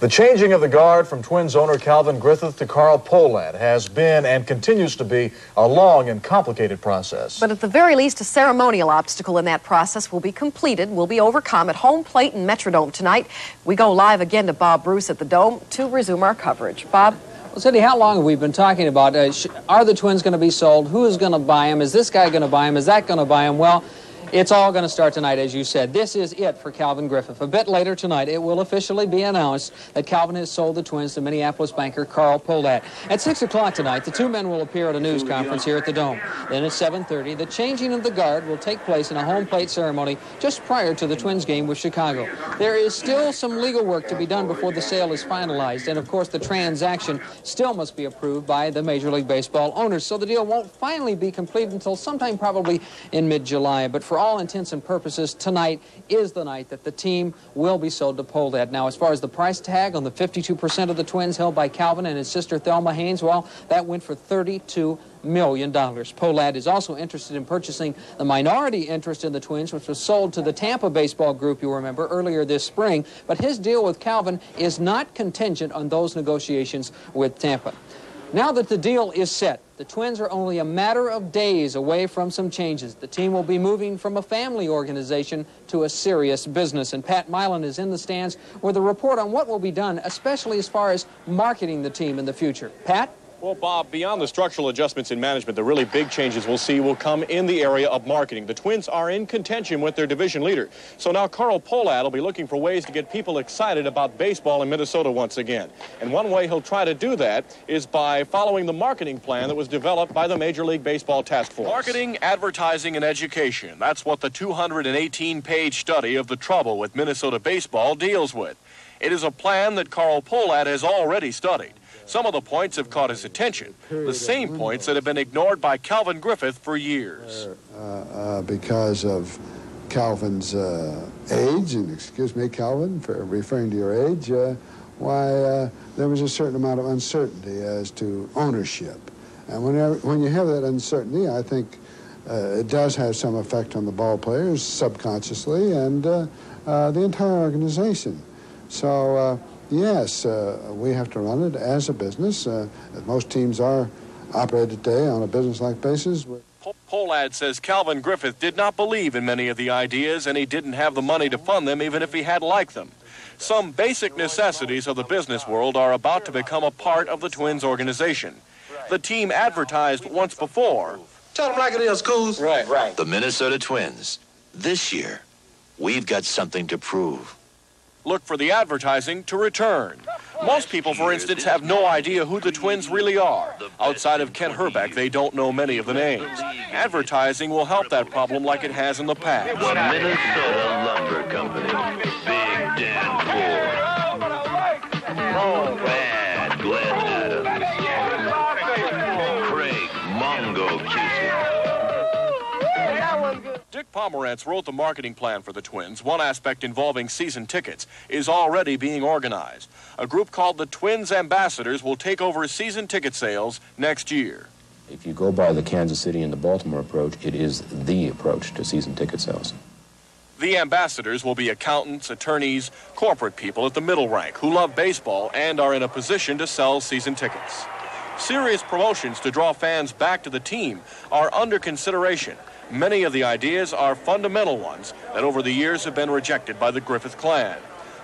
The changing of the guard from Twins owner Calvin Griffith to Carl Pohlad has been and continues to be a long and complicated process. But at the very least, a ceremonial obstacle in that process will be completed, will be overcome at home plate in Metrodome tonight. We go live again to Bob Bruce at the Dome to resume our coverage. Bob? Well, Cindy, how long have we been talking about, are the Twins going to be sold? Who is going to buy them? Is this guy going to buy them? Is that going to buy them? Well, it's all going to start tonight, as you said. This is it for Calvin Griffith. A bit later tonight, it will officially be announced that Calvin has sold the Twins to Minneapolis banker Carl Pohlad. At 6 o'clock tonight, the two men will appear at a news conference here at the Dome. Then at 7:30, the changing of the guard will take place in a home plate ceremony just prior to the Twins game with Chicago. There is still some legal work to be done before the sale is finalized, and of course the transaction still must be approved by the Major League Baseball owners, so the deal won't finally be complete until sometime probably in mid-July. But for all intents and purposes, tonight is the night that the team will be sold to Pohlad. Now, as far as the price tag on the 52% of the Twins held by Calvin and his sister Thelma Haynes, well, that went for $32 million. Pohlad is also interested in purchasing the minority interest in the Twins, which was sold to the Tampa Baseball Group, you remember, earlier this spring. But his deal with Calvin is not contingent on those negotiations with Tampa. Now that the deal is set, the Twins are only a matter of days away from some changes. The team will be moving from a family organization to a serious business. And Pat Milan is in the stands with a report on what will be done, especially as far as marketing the team in the future. Pat? Well, Bob, beyond the structural adjustments in management, the really big changes we'll see will come in the area of marketing. The Twins are in contention with their division leader. So now Carl Pohlad will be looking for ways to get people excited about baseball in Minnesota once again. And one way he'll try to do that is by following the marketing plan that was developed by the Major League Baseball Task Force. Marketing, advertising, and education. That's what the 218-page study of the trouble with Minnesota baseball deals with. It is a plan that Carl Pohlad has already studied. Some of the points have caught his attention, the same points that have been ignored by Calvin Griffith for years. Because of Calvin's age, and excuse me, Calvin, for referring to your age, there was a certain amount of uncertainty as to ownership. And when you have that uncertainty, I think it does have some effect on the ball players subconsciously and the entire organization. So, yes, we have to run it as a business. Most teams are operated today on a business-like basis. Pohlad says Calvin Griffith did not believe in many of the ideas, and he didn't have the money to fund them even if he had liked them. Some basic necessities of the business world are about to become a part of the Twins organization. The team advertised once before. Tell them like it is, Coos. Right. The Minnesota Twins. This year, we've got something to prove. Look for the advertising to return. Most people, for instance, have no idea who the Twins really are. Outside of Kent Herbeck, they don't know many of the names. Advertising will help that problem like it has in the past. The Minnesota Lumber Company. Big Dan Ford. Pohlad, Glenn Adams. Craig Mongo Cusick. Dick Pomerantz wrote the marketing plan for the Twins. One aspect involving season tickets is already being organized. A group called the Twins Ambassadors will take over season ticket sales next year. If you go by the Kansas City and the Baltimore approach, it is the approach to season ticket sales. The ambassadors will be accountants, attorneys, corporate people at the middle rank who love baseball and are in a position to sell season tickets. Serious promotions to draw fans back to the team are under consideration. Many of the ideas are fundamental ones that over the years have been rejected by the Griffith clan.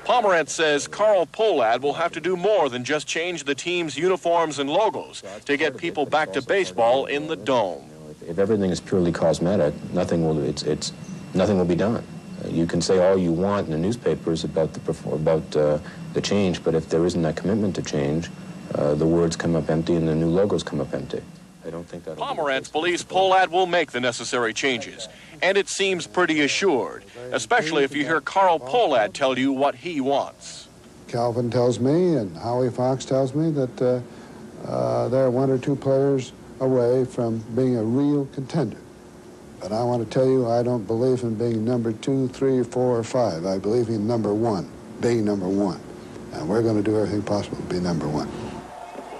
Pomerantz says Carl Pohlad will have to do more than just change the team's uniforms and logos to get people back to baseball in the Dome. If everything is purely cosmetic, nothing will be done. You can say all you want in the newspapers about the change, but if there isn't that commitment to change, the words come up empty and the new logos come up empty. I don't think that. Pomerantz believes Pohlad will make the necessary changes, and it seems pretty assured, especially if you hear Carl Pohlad tell you what he wants. Calvin tells me, and Howie Fox tells me, that they're one or two players away from being a real contender. But I want to tell you, I don't believe in being number 2, 3, 4, or 5. I believe in number 1, being number 1. And we're going to do everything possible to be number 1.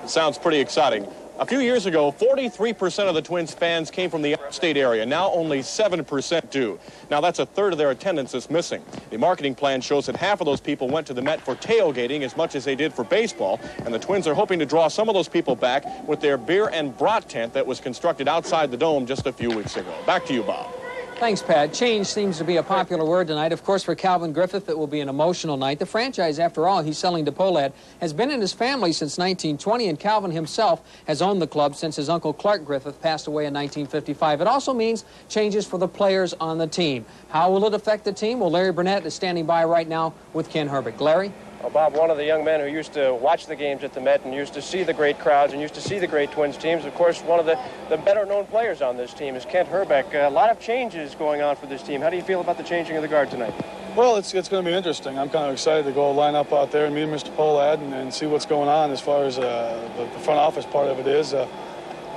It sounds pretty exciting. A few years ago, 43% of the Twins fans came from the state area. Now only 7% do. Now that's a third of their attendance that's missing. The marketing plan shows that half of those people went to the Met for tailgating as much as they did for baseball, and the Twins are hoping to draw some of those people back with their beer and brat tent that was constructed outside the dome just a few weeks ago. Back to you, Bob. Thanks, Pat. Change seems to be a popular word tonight. Of course, for Calvin Griffith, it will be an emotional night. The franchise, after all, he's selling to Pohlad, has been in his family since 1920, and Calvin himself has owned the club since his uncle Clark Griffith passed away in 1955. It also means changes for the players on the team. How will it affect the team? Well, Larry Burnett is standing by right now with Ken Herbeck. Larry? Well, Bob, one of the young men who used to watch the games at the Met and used to see the great crowds and used to see the great Twins teams, of course, one of the better-known players on this team is Kent Herbeck. A lot of changes going on for this team. How do you feel about the changing of the guard tonight? Well, it's going to be interesting. I'm kind of excited to go line up out there and meet Mr. Pohlad and see what's going on as far as the front office part of it is.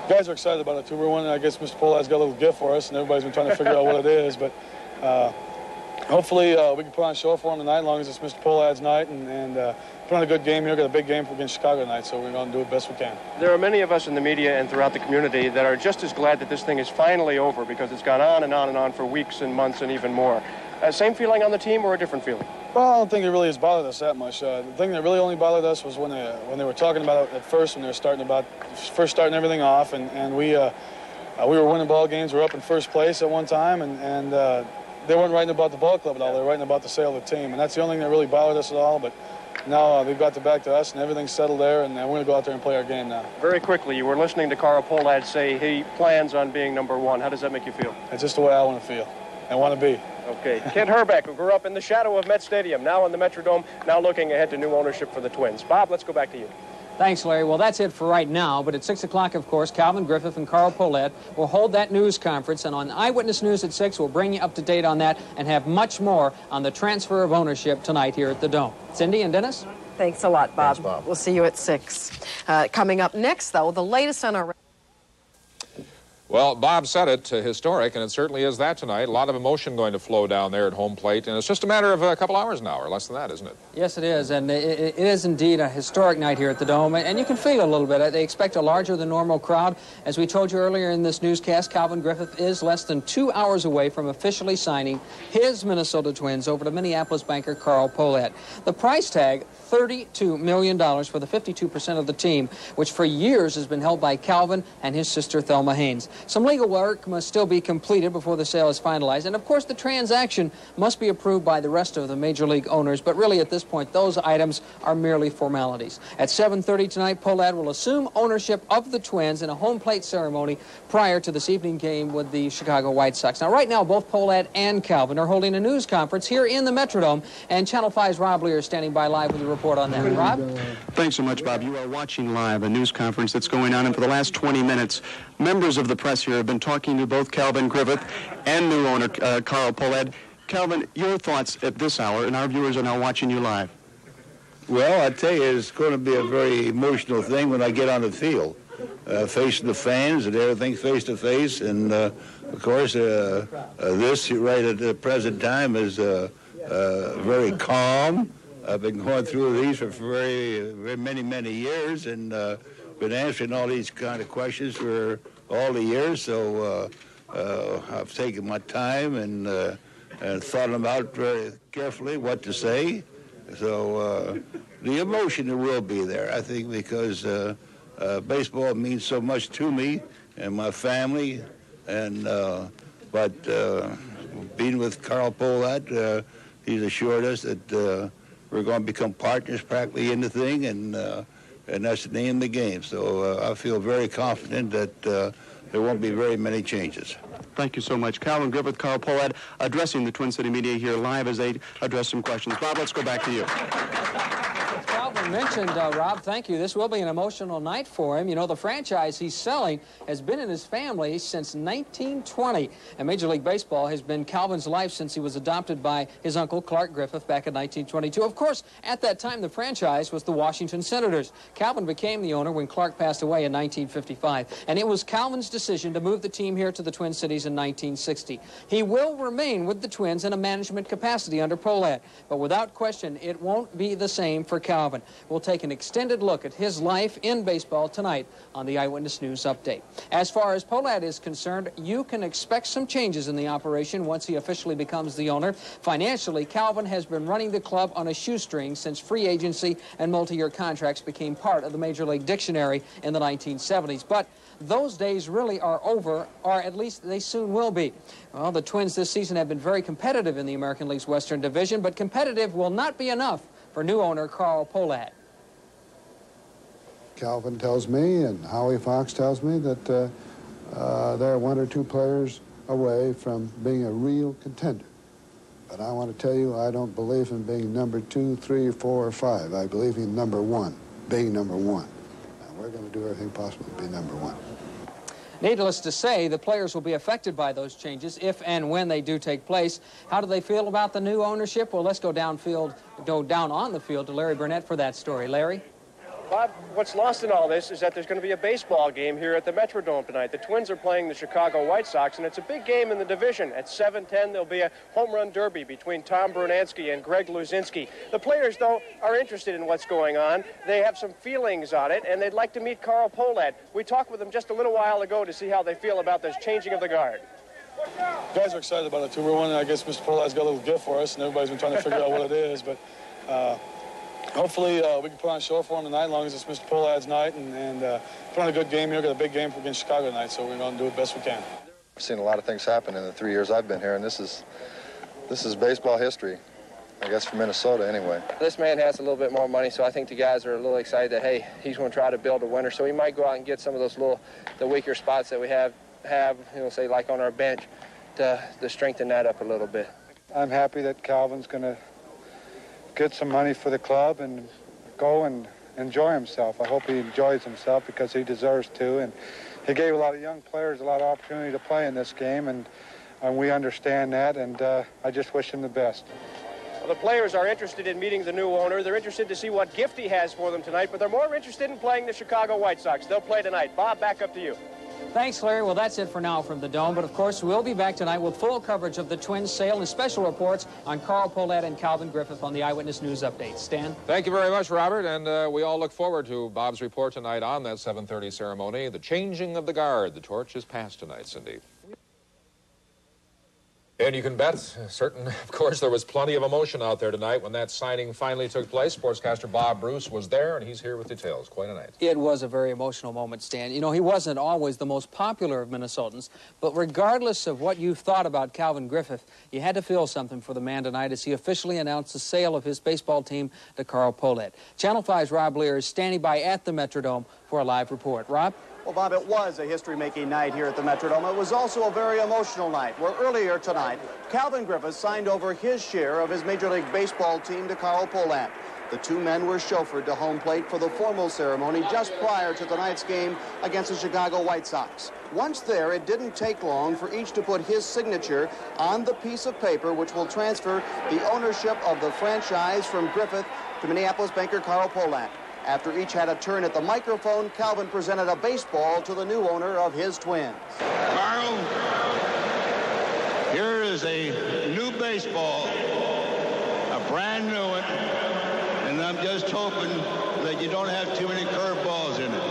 Guys are excited about it, too. We're wondering, I guess Mr. Pohlad's got a little gift for us, and everybody's been trying to figure out what it is. But hopefully we can put on a show for him tonight as long as it's Mr. Pohlad's night and put on a good game here. Got a big game against Chicago tonight, so we're going to do the best we can. There are many of us in the media and throughout the community that are just as glad that this thing is finally over because it's gone on and on and on for weeks and months and even more. Same feeling on the team or a different feeling? Well, I don't think it really has bothered us that much. The thing that really only bothered us was when they were talking about it at first, when they were first starting everything off, and we were winning ball games. We were up in first place at one time, and they weren't writing about the ball club at all. They were writing about the sale of the team, and that's the only thing that really bothered us at all. But now they've got back to us, and everything's settled there, and we're going to go out there and play our game now. Very quickly, you were listening to Carl Pohlad say he plans on being #1. How does that make you feel? That's just the way I want to feel and want to be. Okay. Kent Herbeck, who grew up in the shadow of Met Stadium, now in the Metrodome, now looking ahead to new ownership for the Twins. Bob, let's go back to you. Thanks, Larry. Well, that's it for right now, but at 6 o'clock, of course, Calvin Griffith and Carl Pohlad will hold that news conference, and on Eyewitness News at 6, we'll bring you up to date on that and have much more on the transfer of ownership tonight here at the Dome. Cindy and Dennis? Thanks a lot, Bob. Thanks, Bob. We'll see you at 6. Coming up next, though, the latest on our... Well, Bob said it, historic, and it certainly is that tonight. A lot of emotion going to flow down there at home plate, and it's just a matter of a couple hours now, or less than that, isn't it? Yes, it is, and it is indeed a historic night here at the Dome, and you can feel it a little bit. They expect a larger-than-normal crowd. As we told you earlier in this newscast, Calvin Griffith is less than 2 hours away from officially signing his Minnesota Twins over to Minneapolis banker Carl Pohlad. The price tag, $32 million for the 52% of the team, which for years has been held by Calvin and his sister Thelma Haynes. Some legal work must still be completed before the sale is finalized, and of course the transaction must be approved by the rest of the major league owners, but really at this point those items are merely formalities. At 7:30 tonight, Pohlad will assume ownership of the Twins in a home plate ceremony prior to this evening game with the Chicago White Sox. Now right now both Pohlad and Calvin are holding a news conference here in the Metrodome, and Channel 5's Rob Lear is standing by live with a report on that. Rob? Thanks so much, Bob. You are watching live a news conference that's going on, and for the last 20 minutes, members of the press here have been talking to both Calvin Griffith and new owner Carl Pohlad. Calvin, your thoughts at this hour, and our viewers are now watching you live. Well, I tell you, it's going to be a very emotional thing when I get on the field, facing the fans and everything face to face. And of course, this right at the present time is very calm. I've been going through these for very many years, and been answering all these kind of questions for all the years. So I've taken my time and thought about very carefully what to say. So the emotion will be there, I think, because baseball means so much to me and my family. And but being with Carl Pohlad, he's assured us that we're going to become partners practically in the thing, and that's the name of the game. So I feel very confident that there won't be very many changes. Thank you so much. Calvin Griffith, Carl Pohlad, addressing the Twin City media here live as they address some questions. Bob, let's go back to you. Calvin mentioned, Rob, thank you, this will be an emotional night for him. You know, the franchise he's selling has been in his family since 1920, and Major League Baseball has been Calvin's life since he was adopted by his uncle Clark Griffith back in 1922. Of course, at that time, the franchise was the Washington Senators. Calvin became the owner when Clark passed away in 1955, and it was Calvin's decision to move the team here to the Twin Cities in 1960. He will remain with the Twins in a management capacity under Pohlad, but without question, it won't be the same for Calvin. Calvin. We'll take an extended look at his life in baseball tonight on the Eyewitness News Update. As far as Pohlad is concerned, you can expect some changes in the operation once he officially becomes the owner. Financially, Calvin has been running the club on a shoestring since free agency and multi-year contracts became part of the Major League Dictionary in the 1970s. But those days really are over, or at least they soon will be. Well, the Twins this season have been very competitive in the American League's Western Division, but competitive will not be enough for new owner Carl Pohlad. Calvin tells me and Howie Fox tells me that they're one or two players away from being a real contender. But I want to tell you, I don't believe in being number 2, 3, 4, or 5. I believe in number 1, being number 1. And we're going to do everything possible to be number 1. Needless to say, the players will be affected by those changes if and when they do take place. How do they feel about the new ownership? Well, let's go down on the field to Larry Burnett for that story. Larry? Bob, what's lost in all this is that there's going to be a baseball game here at the Metrodome tonight. The Twins are playing the Chicago White Sox, and it's a big game in the division. At 7:10, there'll be a home run derby between Tom Brunansky and Greg Luzinski. The players, though, are interested in what's going on. They have some feelings on it, and they'd like to meet Carl Pohlad. We talked with them just a little while ago to see how they feel about this changing of the guard. Guys are excited about it, too. We're wondering, I guess Mr. Pohlad's got a little gift for us, and everybody's been trying to figure out what it is, but hopefully we can put on a show for him tonight as long as it's Mr. Pohlad's night and put on a good game here. We've got a big game against Chicago tonight, so we're going to do it best we can. I've seen a lot of things happen in the 3 years I've been here, and this is baseball history, I guess, for Minnesota anyway. This man has a little bit more money, so I think the guys are a little excited that, hey, he's going to try to build a winner. So he might go out and get some of those the weaker spots that we have, say like on our bench, to strengthen that up a little bit. I'm happy that Calvin's going to get some money for the club and go and enjoy himself. I hope he enjoys himself because he deserves to. And he gave a lot of young players a lot of opportunity to play in this game, and we understand that, and I just wish him the best. Well, the players are interested in meeting the new owner. They're interested to see what gift he has for them tonight, but they're more interested in playing the Chicago White Sox. They'll play tonight. Bob, back up to you. Thanks, Larry. Well, that's it for now from the Dome. But, of course, we'll be back tonight with full coverage of the Twins' sale and special reports on Carl Pohlad and Calvin Griffith on the Eyewitness News Update. Stan? Thank you very much, Robert. And we all look forward to Bob's report tonight on that 7:30 ceremony. The changing of the guard. The torch is passed tonight, Cindy. And you can bet, of course, there was plenty of emotion out there tonight when that signing finally took place. Sportscaster Bob Bruce was there, and he's here with details. Quite a night. It was a very emotional moment, Stan. You know, he wasn't always the most popular of Minnesotans, but regardless of what you thought about Calvin Griffith, you had to feel something for the man tonight as he officially announced the sale of his baseball team to Carl Pohlad. Channel 5's Rob Lear is standing by at the Metrodome for a live report. Rob? Well, Bob, it was a history-making night here at the Metrodome. It was also a very emotional night, where earlier tonight, Calvin Griffith signed over his share of his Major League Baseball team to Carl Pohlad. The two men were chauffeured to home plate for the formal ceremony just prior to tonight's game against the Chicago White Sox. Once there, it didn't take long for each to put his signature on the piece of paper, which will transfer the ownership of the franchise from Griffith to Minneapolis banker Carl Pohlad. After each had a turn at the microphone, Calvin presented a baseball to the new owner of his Twins. Carl, here is a new baseball, a brand new one, and I'm just hoping that you don't have too many curveballs in it.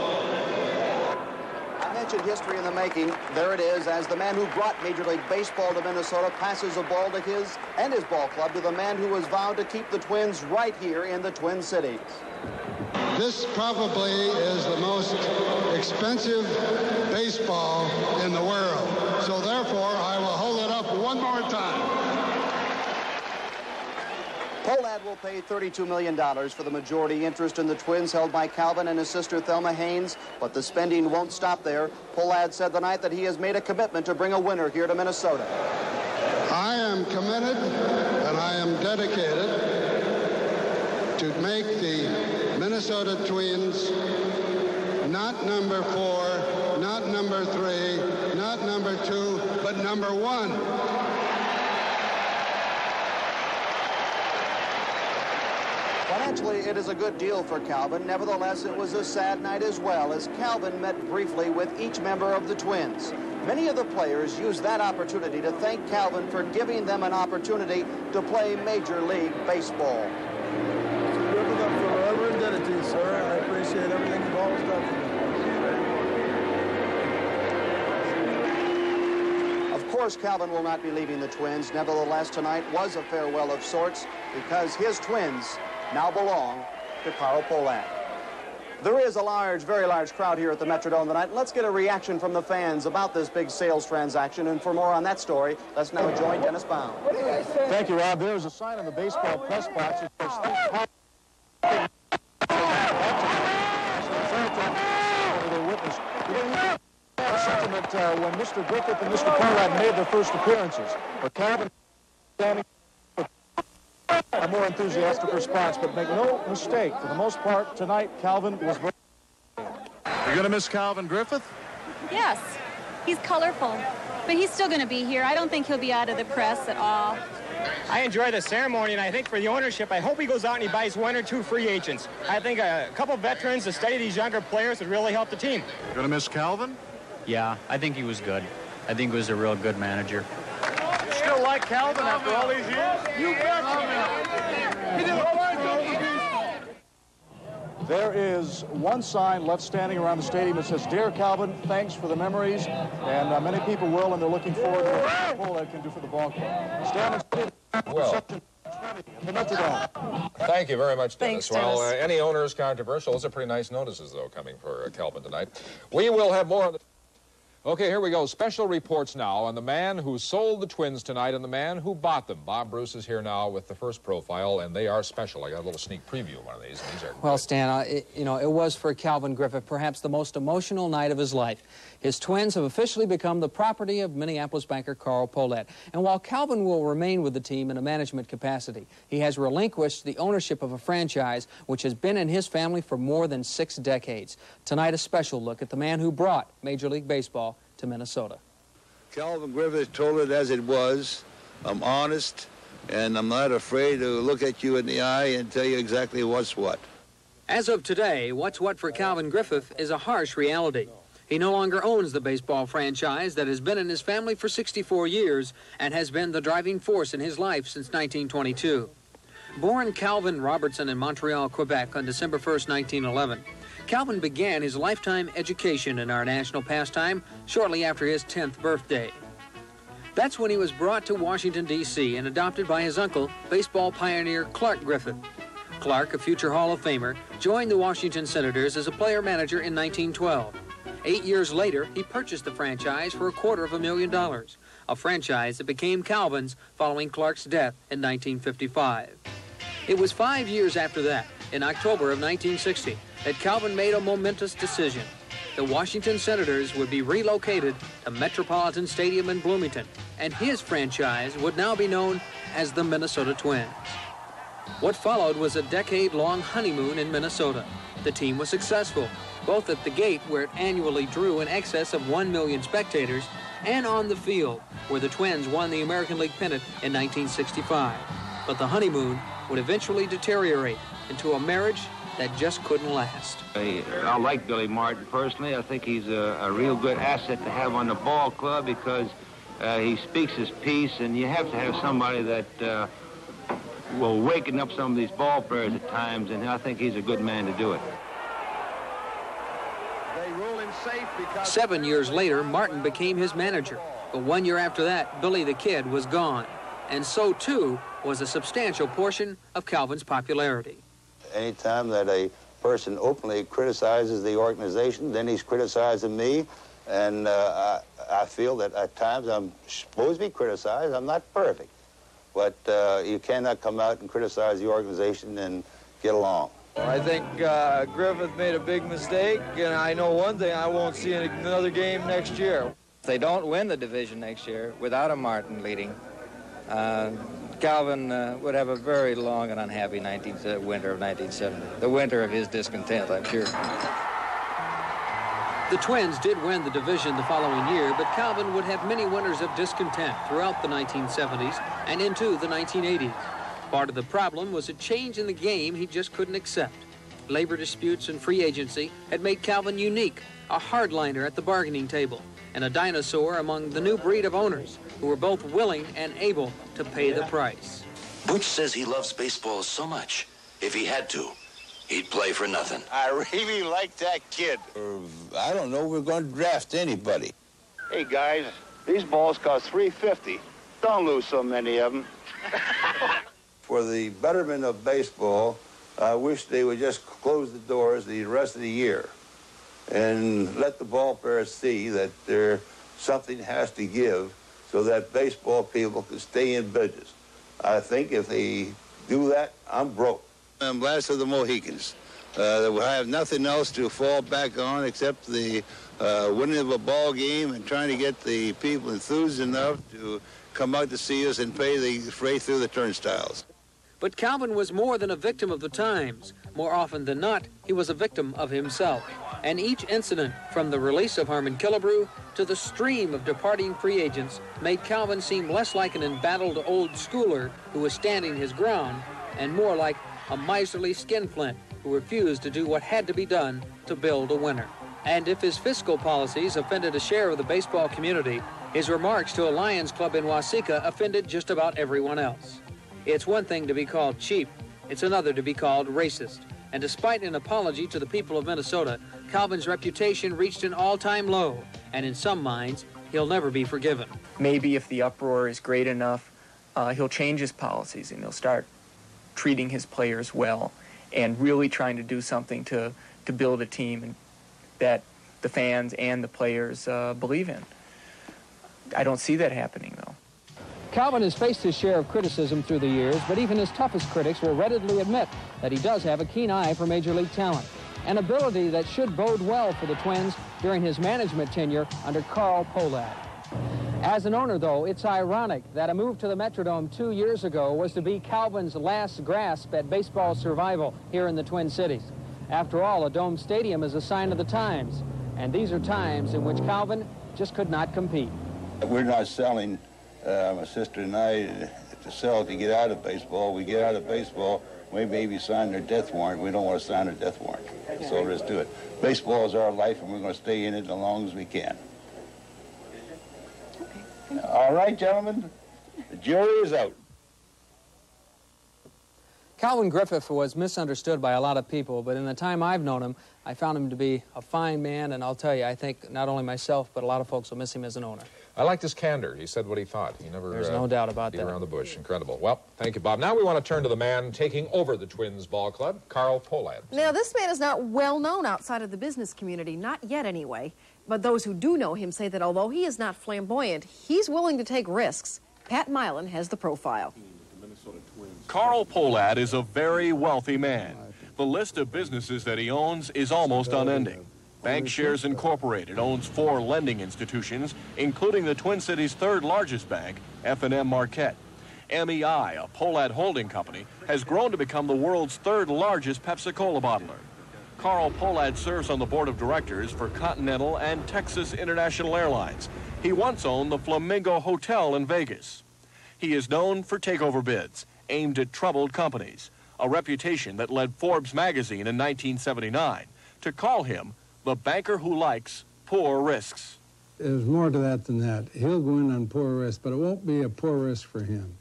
I mentioned history in the making. There it is, as the man who brought Major League Baseball to Minnesota passes a ball to his and his ball club to the man who was vowed to keep the Twins right here in the Twin Cities. This probably is the most expensive baseball in the world. So therefore, I will hold it up one more time. Pohlad will pay $32 million for the majority interest in the Twins held by Calvin and his sister Thelma Haynes, but the spending won't stop there. Pohlad said tonight that he has made a commitment to bring a winner here to Minnesota. I am committed and I am dedicated to make the Minnesota Twins not number 4, not number 3, not number 2, but number 1. Financially, it is a good deal for Calvin. Nevertheless, it was a sad night as well, as Calvin met briefly with each member of the Twins. Many of the players used that opportunity to thank Calvin for giving them an opportunity to play Major League Baseball. Forever appreciate everything you've always done for me. Of course, Calvin will not be leaving the Twins. Nevertheless, tonight was a farewell of sorts because his Twins now belong to Carl Pohlad. There is a large, very large crowd here at the Metrodome tonight. Let's get a reaction from the fans about this big sales transaction. And for more on that story, let's now join Dennis Bound. Thank you, Rob. There's a sign in the baseball press box that says, sentiment when Mr. Griffith and Mr. Pohlad made their first appearances. But Calvin standing a more enthusiastic response, but make no mistake, for the most part, tonight, Calvin was very... You're going to miss Calvin Griffith? Yes. He's colorful, but he's still going to be here. I don't think he'll be out of the press at all. I enjoy the ceremony, and I think for the ownership, I hope he goes out and he buys 1 or 2 free agents. I think a couple veterans to study these younger players would really help the team. You're going to miss Calvin? Yeah, I think he was good. I think he was a real good manager. You still like Calvin after all these years? You bet. There is one sign left standing around the stadium that says, "Dear Calvin, thanks for the memories." And many people will, and they're looking forward to what Pohlad can do for the ball club. Stand well, thank you very much, Dennis. Thanks, Dennis. Well, any owner is controversial. Those are pretty nice notices, though, coming for Calvin tonight. We will have more on the... Okay, here we go. Special reports now on the man who sold the Twins tonight and the man who bought them. Bob Bruce is here now with the first profile, and they are special. I got a little sneak preview of one of these. And these are well, Stan, it was for Calvin Griffith perhaps the most emotional night of his life. His Twins have officially become the property of Minneapolis banker Carl Pohlad. And while Calvin will remain with the team in a management capacity, he has relinquished the ownership of a franchise which has been in his family for more than 6 decades. Tonight, a special look at the man who brought Major League Baseball to Minnesota. Calvin Griffith told it as it was. I'm honest, and I'm not afraid to look at you in the eye and tell you exactly what's what. As of today, what's what for Calvin Griffith is a harsh reality. He no longer owns the baseball franchise that has been in his family for 64 years and has been the driving force in his life since 1922. Born Calvin Robertson in Montreal, Quebec on December 1st, 1911, Calvin began his lifetime education in our national pastime shortly after his 10th birthday. That's when he was brought to Washington, D.C. and adopted by his uncle, baseball pioneer Clark Griffith. Clark, a future Hall of Famer, joined the Washington Senators as a player-manager in 1912. 8 years later, he purchased the franchise for $250,000, a franchise that became Calvin's following Clark's death in 1955. It was 5 years after that, in October of 1960, that Calvin made a momentous decision. The Washington Senators would be relocated to Metropolitan Stadium in Bloomington, and his franchise would now be known as the Minnesota Twins. What followed was a decade-long honeymoon in Minnesota. The team was successful, both at the gate, where it annually drew in excess of 1 million spectators, and on the field, where the Twins won the American League pennant in 1965. But the honeymoon would eventually deteriorate into a marriage that just couldn't last. I like Billy Martin personally. I think he's a real good asset to have on the ball club because he speaks his piece, and you have to have somebody that will waken up some of these ball players at times, and I think he's a good man to do it. 7 years later, Martin became his manager. But 1 year after that, Billy the Kid was gone. And so, too, was a substantial portion of Calvin's popularity. Anytime that a person openly criticizes the organization, then he's criticizing me, and I feel that at times I'm supposed to be criticized. I'm not perfect, but you cannot come out and criticize the organization and get along. I think Griffith made a big mistake, and I know one thing, I won't see another game next year. If they don't win the division next year without a Martin leading, Calvin would have a very long and unhappy winter of 1970. The winter of his discontent, I'm sure. The Twins did win the division the following year, but Calvin would have many winters of discontent throughout the 1970s and into the 1980s. Part of the problem was a change in the game he just couldn't accept. Labor disputes and free agency had made Calvin unique, a hardliner at the bargaining table, and a dinosaur among the new breed of owners who were both willing and able to pay the price. Butch says he loves baseball so much, if he had to, he'd play for nothing. I really like that kid. I don't know, we're going to draft anybody. Hey, guys, these balls cost $3.50. Don't lose so many of them. For the betterment of baseball, I wish they would just close the doors the rest of the year and let the ball players see that something has to give so that baseball people can stay in business. I think if they do that, I'm broke. I'm last of the Mohicans. I have nothing else to fall back on except the winning of a ball game and trying to get the people enthused enough to come out to see us and pay the freight through the turnstiles. But Calvin was more than a victim of the times. More often than not, he was a victim of himself. And each incident, from the release of Harmon Killebrew to the stream of departing free agents, made Calvin seem less like an embattled old schooler who was standing his ground and more like a miserly skinflint who refused to do what had to be done to build a winner. And if his fiscal policies offended a share of the baseball community, his remarks to a Lions club in Waseca offended just about everyone else. It's one thing to be called cheap. It's another to be called racist. And despite an apology to the people of Minnesota, Calvin's reputation reached an all-time low. And in some minds, he'll never be forgiven. Maybe if the uproar is great enough, he'll change his policies and he'll start treating his players well and really trying to do something to build a team that the fans and the players believe in. I don't see that happening, though. Calvin has faced his share of criticism through the years, but even his toughest critics will readily admit that he does have a keen eye for Major League talent, an ability that should bode well for the Twins during his management tenure under Carl Pohlad. As an owner, though, it's ironic that a move to the Metrodome 2 years ago was to be Calvin's last grasp at baseball survival here in the Twin Cities. After all, a dome stadium is a sign of the times, and these are times in which Calvin just could not compete. We're not selling, my sister and I, to sell to get out of baseball. We get out of baseball, we maybe sign their death warrant. We don't want to sign their death warrant. That's all there is to it. Baseball is our life, and we're going to stay in it as long as we can. All right, gentlemen, the jury is out. Calvin Griffith was misunderstood by a lot of people, but in the time I've known him, I found him to be a fine man, and I'll tell you, I think not only myself, but a lot of folks will miss him as an owner. I liked his candor. He said what he thought. He never There's no doubt about beat that. around the bush. Incredible. Well, thank you, Bob. Now we want to turn to the man taking over the Twins ball club, Carl Pohlad. Now, this man is not well known outside of the business community, not yet anyway. But those who do know him say that although he is not flamboyant, he's willing to take risks. Pat Milan has the profile. Carl Pohlad is a very wealthy man. The list of businesses that he owns is almost unending. Bank Shares Incorporated owns 4 lending institutions, including the Twin Cities' third largest bank, F&M Marquette. MEI, a Pohlad holding company, has grown to become the world's third largest Pepsi-Cola bottler. Carl Pohlad serves on the board of directors for Continental and Texas International Airlines. He once owned the Flamingo Hotel in Vegas. He is known for takeover bids aimed at troubled companies, a reputation that led Forbes magazine in 1979 to call him the banker who likes poor risks. There's more to that than that. He'll go in on poor risk, but it won't be a poor risk for him.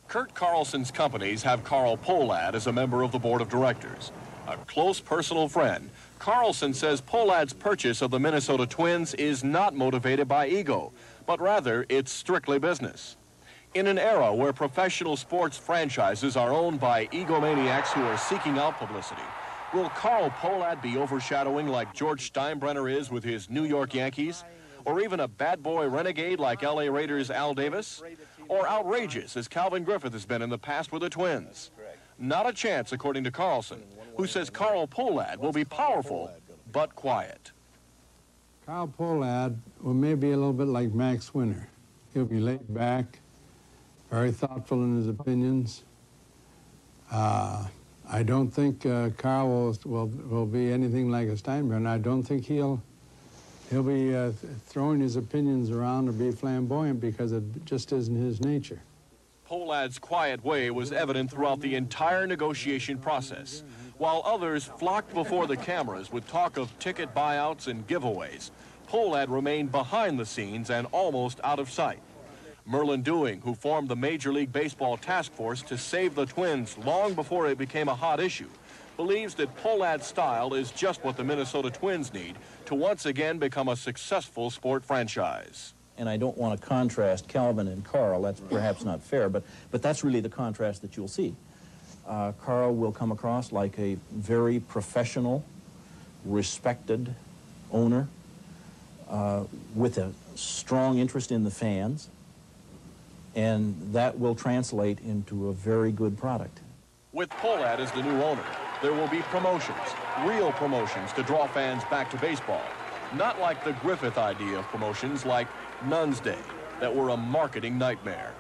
Kurt Carlson's companies have Carl Pohlad as a member of the board of directors. A close personal friend, Carlson says Pohlad's purchase of the Minnesota Twins is not motivated by ego, but rather it's strictly business. In an era where professional sports franchises are owned by egomaniacs who are seeking out publicity, will Carl Pohlad be overshadowing like George Steinbrenner is with his New York Yankees? Or even a bad boy renegade like LA Raiders' Al Davis? Or outrageous as Calvin Griffith has been in the past with the Twins? Not a chance, according to Carlson, who says Carl Pohlad will be powerful but quiet. Carl Pohlad will maybe a little bit like Max Winter. He'll be laid back, very thoughtful in his opinions. I don't think Carl will be anything like a Steinbrenner. I don't think he'll be throwing his opinions around or be flamboyant because it just isn't his nature. Pohlad's quiet way was evident throughout the entire negotiation process. While others flocked before the cameras with talk of ticket buyouts and giveaways, Pohlad remained behind the scenes and almost out of sight. Merlin Dewing, who formed the Major League Baseball task force to save the Twins long before it became a hot issue, believes that Pohlad's style is just what the Minnesota Twins need to once again become a successful sport franchise. And I don't want to contrast Calvin and Carl. That's perhaps not fair, but that's really the contrast that you'll see. Carl will come across like a very professional, respected owner with a strong interest in the fans, and that will translate into a very good product. With Pohlad as the new owner, there will be promotions, real promotions to draw fans back to baseball. Not like the Griffith idea of promotions like Nuns Day that were a marketing nightmare.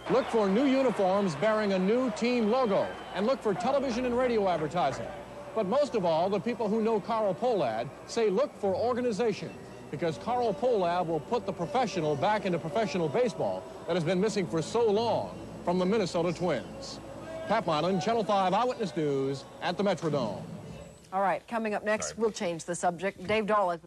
Look for new uniforms bearing a new team logo, and look for television and radio advertising. But most of all, the people who know Carl Pohlad say look for organization, because Carl Pohlad will put the professional back into professional baseball that has been missing for so long from the Minnesota Twins. Pat Mylan, Channel 5 Eyewitness News at the Metrodome. All right, coming up next, we'll change the subject. Dave Dahl.